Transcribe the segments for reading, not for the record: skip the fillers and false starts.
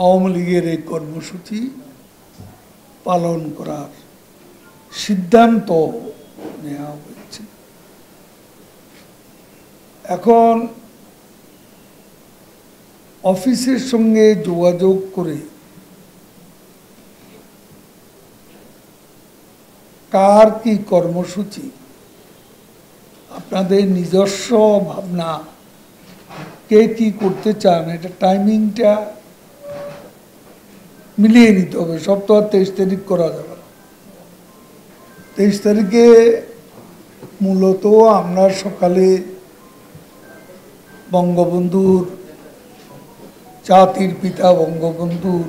আওয়ামী লীগের এই কর্মসূচি পালন করার সিদ্ধান্ত নেওয়া হয়েছে। এখন অফিসের সঙ্গে যোগাযোগ করে কার কি কর্মসূচি, আপনাদের নিজস্ব ভাবনা, কে কি করতে চান, এটা টাইমিংটা মিলিয়ে নিতে হবে। সব তো আর 23 তারিখ করা যাবে না। 23 তারিখে মূলত আমরা সকালে বঙ্গবন্ধুর, জাতির পিতা বঙ্গবন্ধুর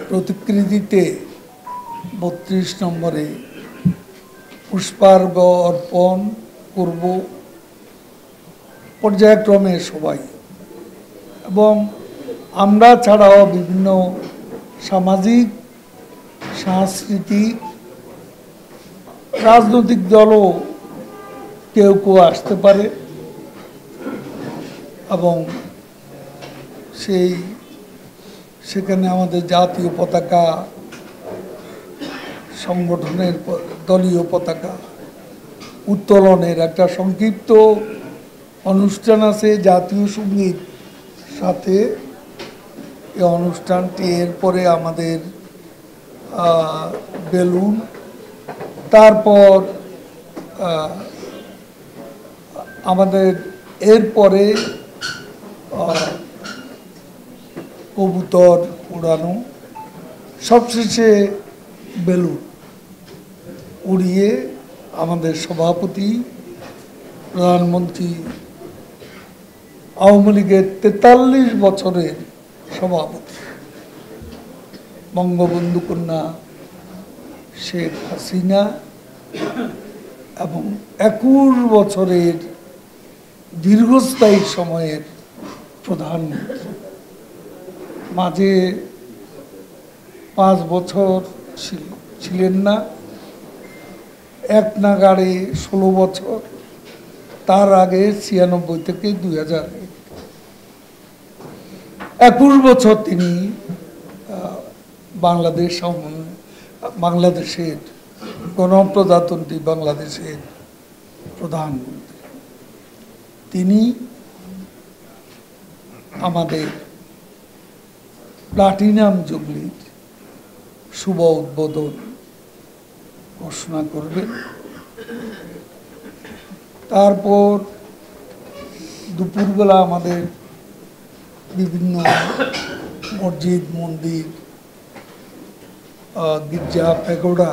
প্রতিকৃতিতে 32 নম্বরে পুষ্পার্ঘ্য অর্পণ করব পর্যায়ক্রমে সবাই, এবং আমরা ছাড়াও বিভিন্ন সামাজিক, সাংস্কৃতিক, রাজনৈতিক দলও কেউ কেউ আসতে পারে, এবং সেখানে আমাদের জাতীয় পতাকা, সংগঠনের দলীয় পতাকা উত্তোলনের একটা সংক্ষিপ্ত অনুষ্ঠান আছে জাতীয় সঙ্গীত সাথে। এই অনুষ্ঠানটি এরপরে আমাদের বেলুন, তারপর আমাদের এরপরে কবুতর উড়ানো, সবশেষে বেলুন উড়িয়ে আমাদের সভাপতি, প্রধানমন্ত্রী, আওয়ামী লীগের 43 বছরের সভাপতি বঙ্গবন্ধু কন্যা শেখ হাসিনা এবং 21 বছরের দীর্ঘস্থায়ী সময়ের প্রধানমন্ত্রী, মাঝে 5 বছর ছিলেন না, এক নাগাড়ে 16 বছর, তার আগে 96 থেকে 2001, 21 বছর তিনি বাংলাদেশের গণপ্রজাতন্ত্রী বাংলাদেশের প্রধানমন্ত্রী। তিনি আমাদের প্লাটিনাম জুবলির শুভ উদ্বোধন ঘোষণা করবেন। তারপর দুপুরবেলা আমাদের বিভিন্ন মসজিদ, মন্দির, গির্জা, প্যাগোডা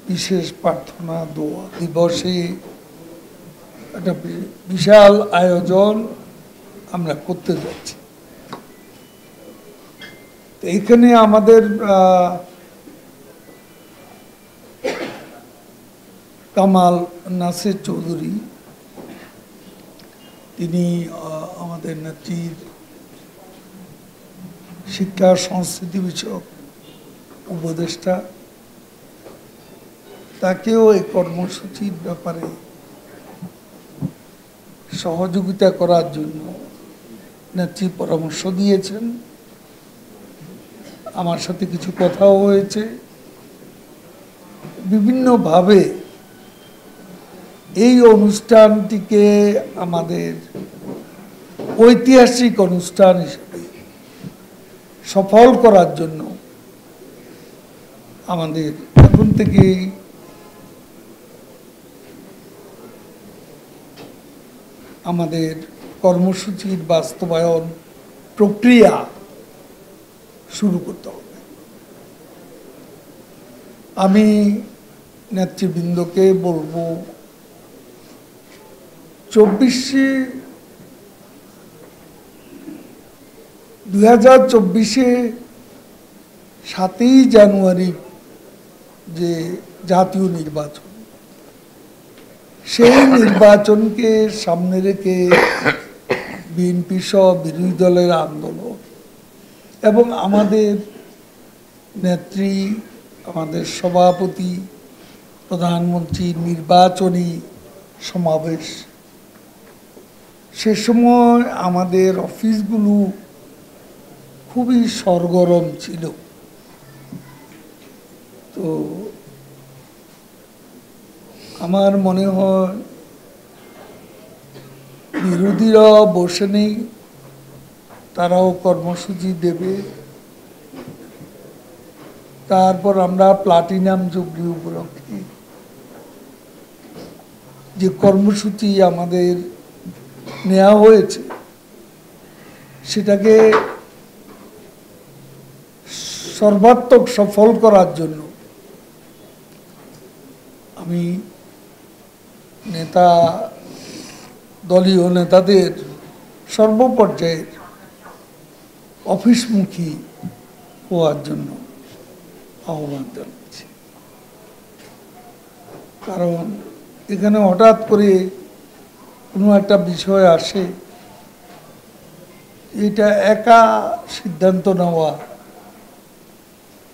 বিশেষ প্রার্থনা দোয়া দিবসে একটা বিশাল আয়োজন আমরা করতে যাচ্ছি। এইখানে আমাদের কামাল নাসির চৌধুরী, তিনি আমাদের নেত্রীর শিক্ষা সংস্কৃতি বিষয়ক উপদেষ্টা, তাকেও এই কর্মসূচির ব্যাপারে সহযোগিতা করার জন্য নেত্রী পরামর্শ দিয়েছেন। আমার সাথে কিছু কথাও হয়েছে। বিভিন্নভাবে এই অনুষ্ঠানটিকে আমাদের ঐতিহাসিক অনুষ্ঠান হিসেবে সফল করার জন্য আমাদের এখন থেকেই আমাদের কর্মসূচির বাস্তবায়ন প্রক্রিয়া শুরু করতে হবে। আমি নেতৃবৃন্দকে বলবো, 2024-এ 7ই জানুয়ারি যে জাতীয় নির্বাচন, সেই নির্বাচনকে সামনে রেখে বিএনপি সহ বিরোধী দলের আন্দোলন এবং আমাদের নেত্রী, আমাদের সভাপতি, প্রধানমন্ত্রী নির্বাচনী সমাবেশ সে সময় আমাদের অফিসগুলো খুবই সরগরম ছিল। তো আমার মনে হয় বিরোধীরা বসে নেই, তারাও কর্মসূচি দেবে। তারপর আমরা প্লাটিনাম জুবলি উপলক্ষে যে কর্মসূচি আমাদের নেওয়া হয়েছে সেটাকে সর্বাত্মক সফল করার জন্য আমি দলীয় নেতাদের সর্বপর্যায়ের অফিসমুখী হওয়ার জন্য আহ্বান জানাচ্ছি। কারণ এখানে হঠাৎ করে কোনো একটা বিষয় আসে, এটা একা সিদ্ধান্ত নেওয়া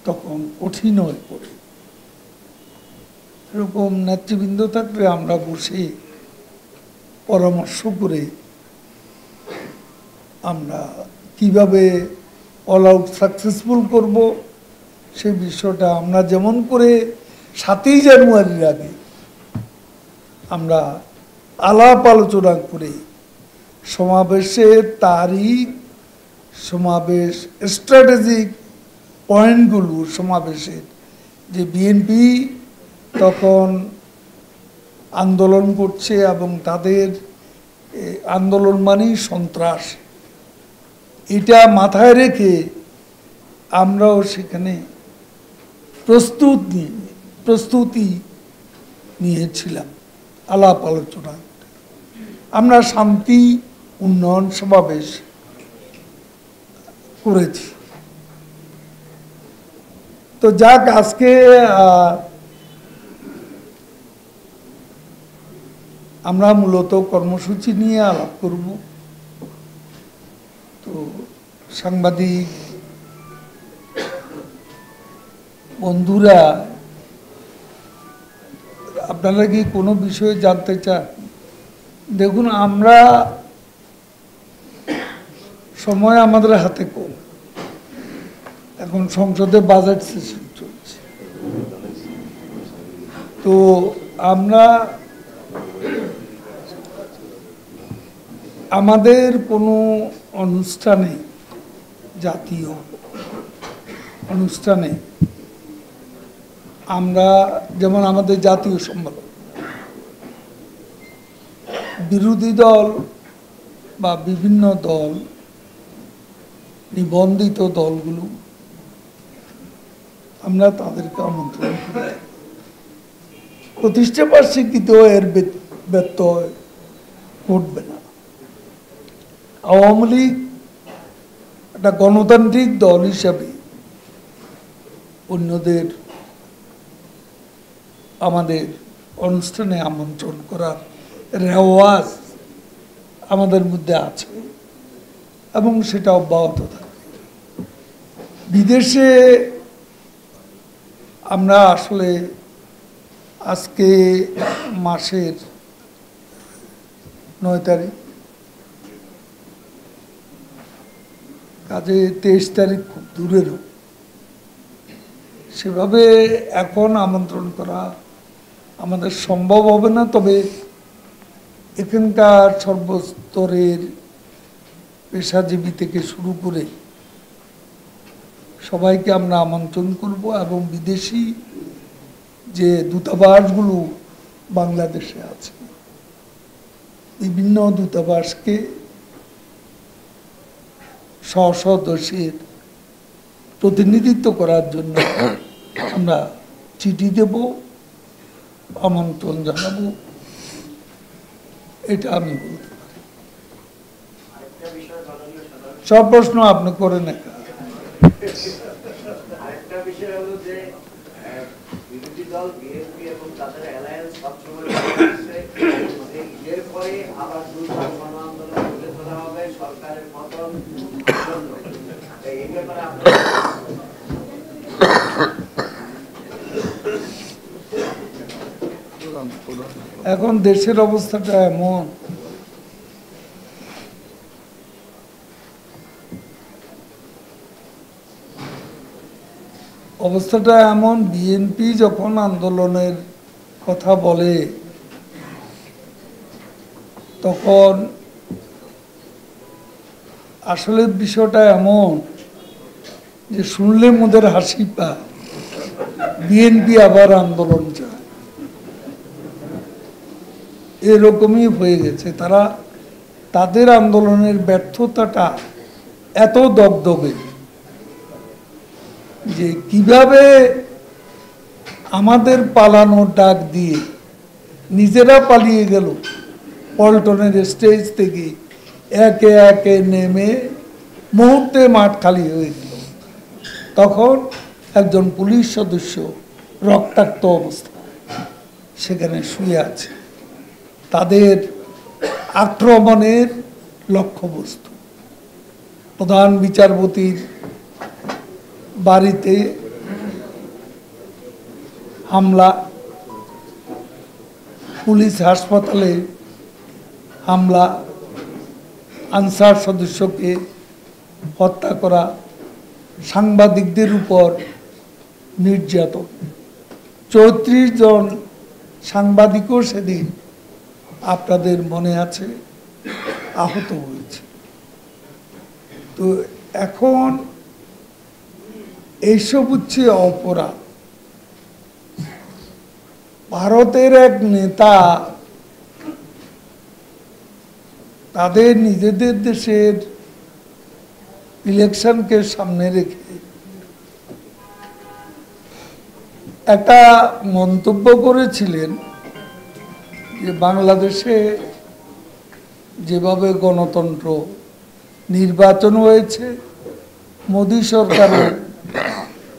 তখন কঠিন হয়ে পড়ে। এরকম নেতৃবৃন্দ থাকলে আমরা বসে পরামর্শ করে আমরা কিভাবে অল আউট সাকসেসফুল করব সেই বিষয়টা আমরা যেমন করে 7ই জানুয়ারির আগে আমরা আলাপ আলোচনা করে সমাবেশের তারিখ, সমাবেশ স্ট্র্যাটেজিক পয়েন্টগুলো, সমাবেশের যে বিএনপি তখন আন্দোলন করছে এবং তাদের আন্দোলন মানেই সন্ত্রাস, এটা মাথায় রেখে আমরাও সেখানে প্রস্তুতি নিয়েছিলাম আলাপ আলোচনা। আমরা শান্তি উন্নয়ন সমাবেশ করেছি। তো যাক, আজকে আমরা মূলত কর্মসূচি নিয়ে আলাপ করব। তো সাংবাদিক বন্ধুরা, আপনারা কি কোনো বিষয়ে জানতে চান? দেখুন, আমরা সময় আমাদের হাতে কম, এখন সংসদে বাজেট সেশন চলছে। তো আমরা আমাদের কোনো অনুষ্ঠানে, জাতীয় অনুষ্ঠানে আমরা যেমন আমাদের জাতীয় সম্মেলন, বিরোধী দল বা বিভিন্ন দল, নিবন্ধিত দলগুলো, আমরা তাদেরকে আমন্ত্রণ করি। প্রতিষ্ঠা বার্ষিকীতেও এর ব্যত্যয় ঘটবে না। আওয়ামী লীগ একটা গণতান্ত্রিক দল হিসাবে অন্যদের আমাদের অনুষ্ঠানে আমন্ত্রণ করার রেওয়াজ আমাদের মধ্যে আছে এবং সেটা অব্যাহত থাকে। বিদেশে আমরা আসলে আজকে মাসের 9 তারিখ, কাজে 23 তারিখ খুব দূরেরও, সেভাবে এখন আমন্ত্রণ করা আমাদের সম্ভব হবে না। তবে এখানকার সর্বস্তরের পেশাজীবী থেকে শুরু করে সবাইকে আমরা আমন্ত্রণ করব এবং বিদেশি যে দূতাবাসগুলো বাংলাদেশে আছে, বিভিন্ন দূতাবাসকে স্ব দেশের প্রতিনিধিত্ব করার জন্য আমরা চিঠি দেব, আমন্ত্রণ জানাবো, এটা আমি বলতে পারি। সব প্রশ্ন আপনি করেন। আরেকটা বিষয় হলো যে বিরোধী দল বিএনপি এবং তাদের অ্যালায়েন্স সবসময় ঈদের পরে আবার দুর্বার গণ আন্দোলন তুলে ধরা হবে সরকারের পতন। এই ব্যাপারে এখন দেশের অবস্থাটা এমন অবস্থাটা এমন, বিএনপি যখন আন্দোলনের কথা বলে তখন আসলে বিষয়টা এমন যে শুনলে মোদের হাসি পায়, বিএনপি আবার আন্দোলন চায়, এরকমই হয়ে গেছে। তারা তাদের আন্দোলনের ব্যর্থতাটা এত দগদগে যে কিভাবে আমাদের পালানোর ডাক দিয়ে নিজেরা পালিয়ে গেল, পল্টনের স্টেজ থেকে একে একে নেমে মুহূর্তে মাঠ খালি হয়ে গেল। তখন একজন পুলিশ সদস্য রক্তাক্ত অবস্থায় সেখানে শুয়ে আছে, তাদের আক্রমণের লক্ষ্যবস্তু। প্রধান বিচারপতির বাড়িতে হামলা, পুলিশ হাসপাতালে হামলা, আনসার সদস্যকে হত্যা করা, সাংবাদিকদের উপর নির্যাতন। ৩৪ জন সাংবাদিকও সেদিন আপনাদের মনে আছে আহত হয়েছে। তো এখন এইসব হচ্ছে অপরাধ। ভারতের এক নেতা তাদের নিজেদের দেশের ইলেকশনকে সামনে রেখে একটা মন্তব্য করেছিলেন যে বাংলাদেশে যেভাবে গণতন্ত্র নির্বাচন হয়েছে, মোদী সরকারও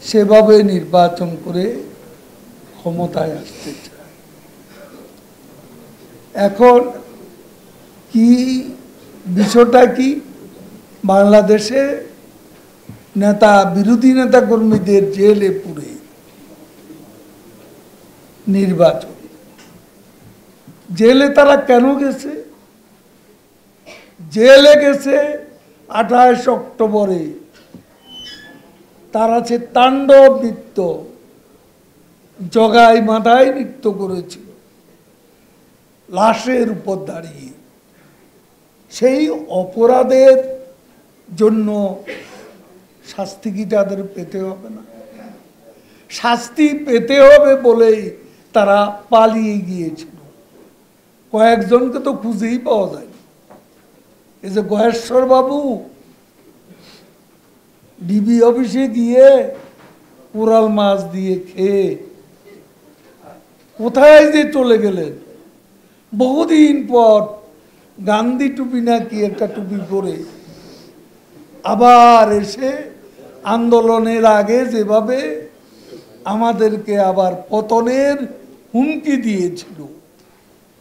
সেভাবে নির্বাচন করে ক্ষমতায় আসতে চায়। এখন কি বিষয়টা কি, বাংলাদেশে নেতা বিরোধী নেতা কর্মীদের জেলে পুরে নির্বাচন। জেলে তারা কেন গেছে? জেলে গেছে 28 অক্টোবরে তারা সে তাণ্ডব নৃত্য, জগাই মাথায় নৃত্য করেছিল লাশের উপর দাঁড়িয়ে। সেই অপরাধের জন্য শাস্তি কি তাদের পেতে হবে না? শাস্তি পেতে হবে বলেই তারা পালিয়ে গিয়েছিল। কয়েকজনকে তো খুঁজেই পাওয়া যায়। এই যে গয়েশ্বর বাবু ডিবি অফিসে গিয়ে কোরাল মাছ দিয়ে খেয়ে কোথায় যে চলে গেলেন, বহুদিন পর গান্ধী টুপি নাকি একটা টুপি পরে আবার এসে আন্দোলনের আগে যেভাবে আমাদেরকে আবার পতনের হুমকি দিয়েছিল,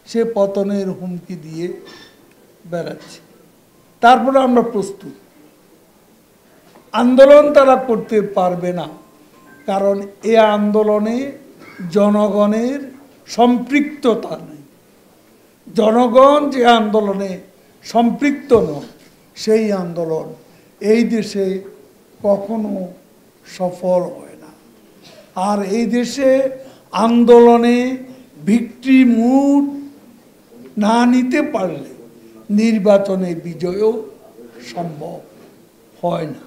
সে পতনের হুমকি দিয়ে বেড়াচ্ছে। তারপরে আমরা প্রস্তুত। আন্দোলন তারা করতে পারবে না, কারণ এ আন্দোলনে জনগণের সম্পৃক্ততা নেই। জনগণ যে আন্দোলনে সম্পৃক্ত নয়, সেই আন্দোলন এই দেশে কখনো সফল হয় না। আর এই দেশে আন্দোলনে ভিক্টরি মুড না নিতে পারলে নির্বাচনে বিজয়ও সম্ভব হয় না।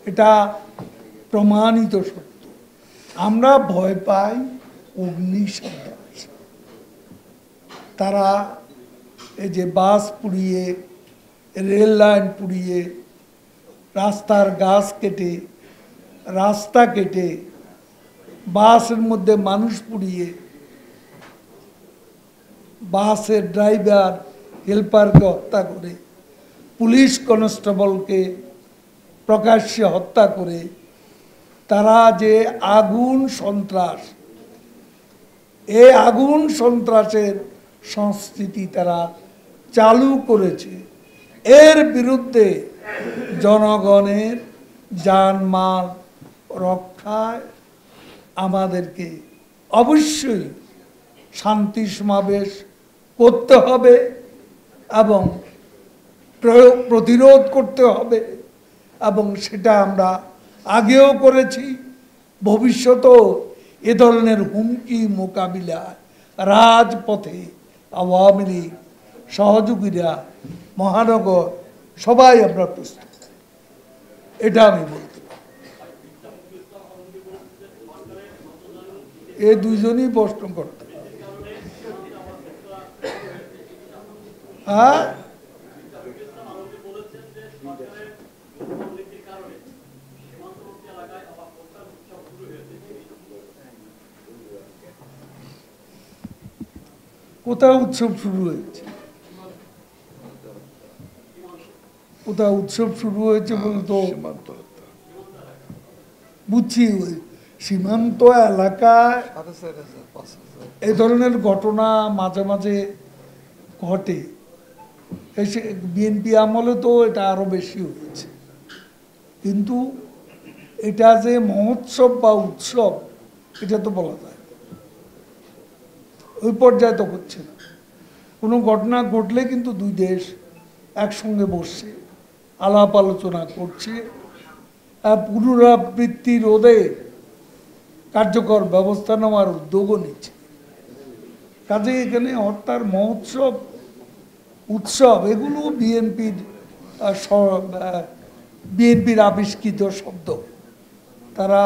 এটা প্রমাণিত সত্য। আমরা ভয় পাই অগ্নিসন্ত্রাস। তারা এই যে বাস পুড়িয়ে, রেল লাইন পুড়িয়ে, রাস্তার গাছ কেটে, রাস্তা কেটে, বাসের মধ্যে মানুষ পুড়িয়ে, বাসের ড্রাইভার হেল্পারকে হত্যা করে, পুলিশ কনস্টেবলকে প্রকাশ্যে হত্যা করে, তারা যে আগুন সন্ত্রাস, এই আগুন সন্ত্রাসের সংস্কৃতি তারা চালু করেছে, এর বিরুদ্ধে জনগণের জানমাল রক্ষায় আমাদেরকে অবশ্যই শান্তি সমাবেশ করতে হবে এবং প্রতিরোধ করতে হবে। এবং সেটা আমরা আগেও করেছি, ভবিষ্যতেও এ ধরনের হুমকি মোকাবিলায় রাজপথে আওয়ামী লীগ সহযোগীরা মহানগর সবাই আমরা প্রস্তুত, এটা আমি বলতে পারি। এই দুইজনই প্রশ্ন করতে হ্যাঁ কোথাও উৎসব শুরু হয়েছে, কোথাও উৎসব শুরু হয়েছে বলতো বুঝছি ওই সীমান্ত এলাকায় এই ধরনের ঘটনা মাঝে মাঝে ঘটে। বিএনপি আমলে তো এটা আরো বেশি হয়েছে, কিন্তু এটা যে মহোৎসব বা উৎসব এটা তো বলা যায় না। ওই পর্যায়ে তো হচ্ছে না। কোনো ঘটনা ঘটলে কিন্তু দুই দেশ একসঙ্গে বসছে, আলাপ আলোচনা করছে, পুনরাবৃত্তি রোধে কার্যকর ব্যবস্থা নেওয়ার উদ্যোগও নিচ্ছে। কাজে এখানে হত্যার মহোৎসব উৎসব এগুলো বিএনপির আবিষ্কৃত শব্দ। তারা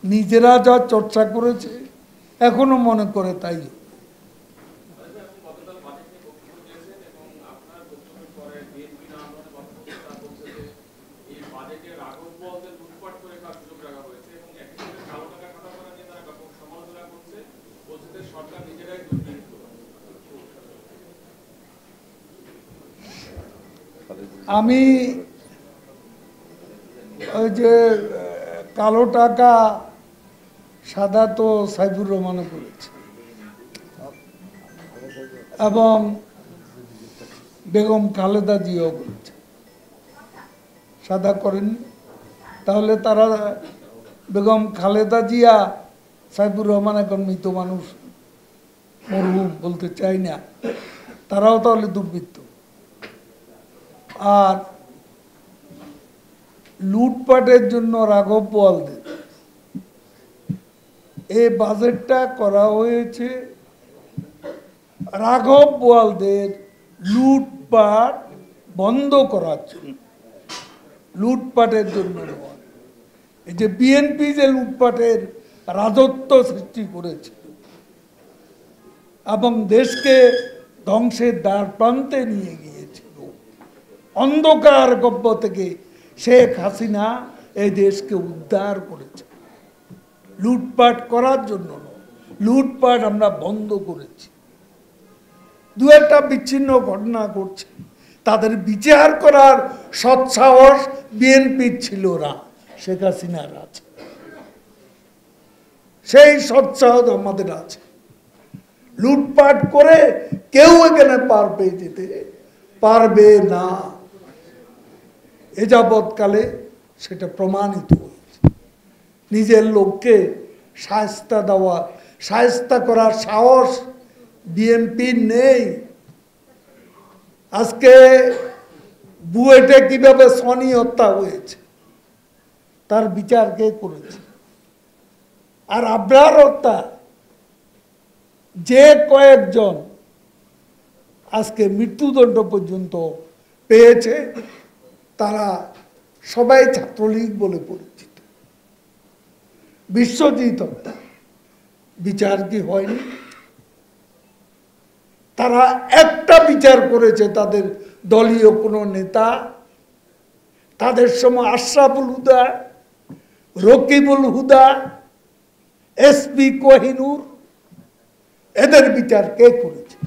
নিজেরা যা চর্চা করেছে এখনো মনে করে তাই। আমি ওই যে কালো টাকা সাদা তো সাইফুর রহমানও করেছে এবং বেগম খালেদা জিয়াও করেছে, সাদা করেন। তাহলে তারা বেগম খালেদা জিয়া, সাইফুর রহমান এখন মৃত মানুষ, মরহুম বলতে চাই না, তারাও তাহলে দুর্বৃত্ত। আর লুটপাটের জন্য রাঘব বোয়ালদের এই বাজেটটা করা হয়েছে রাঘব বোয়ালদের লুটপাট বন্ধ করার জন্য, লুটপাটের জন্য নয়। এই যে বিএনপি যে লুটপাটের রাজত্ব সৃষ্টি করেছে এবং দেশকে ধ্বংসের দ্বার প্রান্তে নিয়ে গিয়েছিল, অন্ধকার গব্য থেকে শেখ হাসিনা এই দেশকে উদ্ধার করেছে। লুটপাট করার জন্য নয়, লুটপাট আমরা বন্ধ করেছি। দু একটা বিচ্ছিন্ন ঘটনা ঘটছে, তাদের বিচার করার সৎসাহস বিএনপির ছিল না, শেখ হাসিনার আছে। সেই সৎসাহস আমাদের আছে। লুটপাট করে কেউ এখানে পার পেয়ে যেতে পারবে না, এ যাবৎকালে সেটা প্রমাণিত হয়েছে। নিজের লোককে শায়েস্তা দেওয়া, শায়েস্তা করার সাহস বিএনপির নেই। আজকে বুয়েটে কিভাবে সনি হত্যা হয়েছে তার বিচার কে করেছে? আর আবরার হত্যা যে কয়েকজন আজকে মৃত্যুদণ্ড পর্যন্ত পেয়েছে তারা সবাই ছাত্রলীগ বলে পরিচিত। বিশ্বজিৎ হত্যা বিচার কি হয়নি? তারা একটা বিচার করেছে তাদের দলীয় কোনো নেতা, তাদের সময় আশরাফুল হুদা, রকিবুল হুদা, এসপি কোহিনুর, এদের বিচার কে করেছে?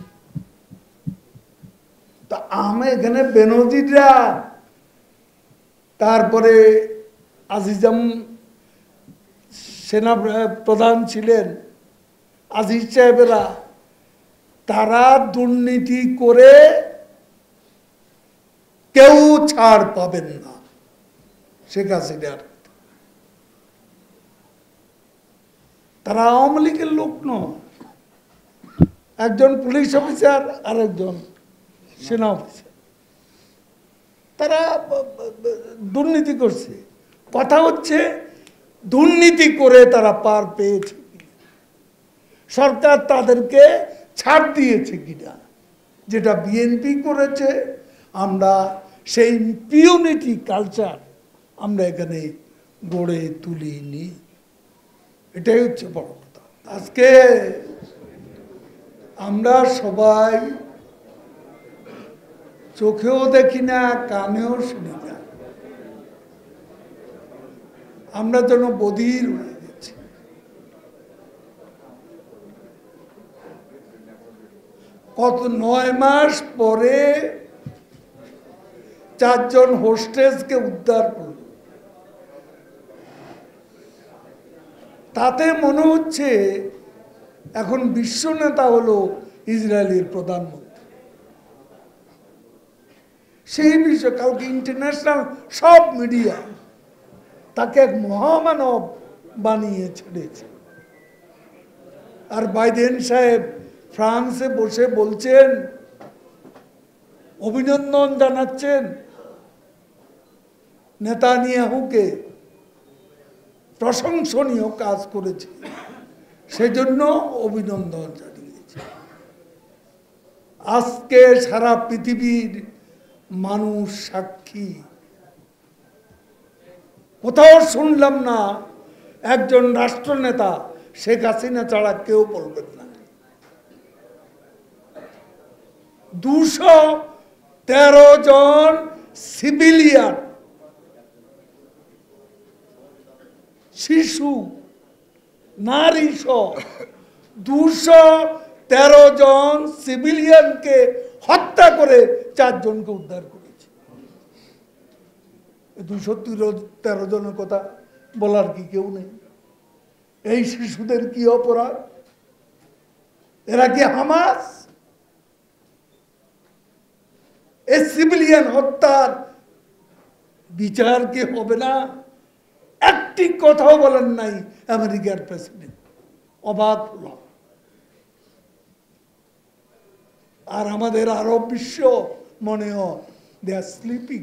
তা আমি এখানে বেনজিররা, তারপরে আজিজাম সেনা প্রধান ছিলেন, আজিজ সাহেবেরা, তারা দুর্নীতি করে কেউ ছাড় পাবেন না শেখ হাসিনার। তারা আওয়ামী লীগের লোক নয়, একজন পুলিশ অফিসার আর একজন সেনা অফিসার, তারা দুর্নীতি করছে। কথা হচ্ছে দুর্নীতি করে তারা পার পেয়েছে, সরকার তাদেরকে ছাড় দিয়েছে কিনা, যেটা বিএনপি করেছে। আমরা সেই ইম্পিউনিটি কালচার আমরা এখানে গড়ে তুলিনি, এটাই হচ্ছে বড় কথা। আজকে আমরা সবাই চোখেও দেখি না, কানেও শুনি না, আমরা যেন বধির হয়ে গেছি। কত 9 মাস পরে 4 জন হোস্টেসকে উদ্ধার করল, তাতে মনে হচ্ছে এখন বিশ্ব নেতা হলো ইসরায়েলের প্রধানমন্ত্রী। সেই বিষয়ে কালকে ইন্টারন্যাশনাল সব মিডিয়া তাকে এক মহামানব বানিয়ে ছেড়েছে। আর বাইডেন সাহেব ফ্রান্সে বসে বলছেন, অভিনন্দন জানাচ্ছেন নেতানিয়াহুকে, প্রশংসনীয় কাজ করেছে, সেজন্য অভিনন্দন জানিয়েছে। আজকে সারা পৃথিবীর মানুষ সাক্ষী। কোথাও শুনলাম না একজন রাষ্ট্রনেতা শেখ হাসিনা ছাড়া কেউ বলবেন না। 213 জন সিভিলিয়ান, শিশু, নারী সহ 213 জন সিভিলিয়ানকে হত্যা করে 4 জনকে উদ্ধার করেছে। 213 জনের কথা বলার কি কেউ নেই? এই শিশুদের কি অপরাধ? এরা কি হামাস? এই সিভিলিয়ান হত্যার বিচার কি হবে না? একটি কথাও বলেন নাই আমেরিকার প্রেসিডেন্ট। অবাক হল। আর আমাদের আরব বিশ্ব মনে হয় দে আর স্লিপিং।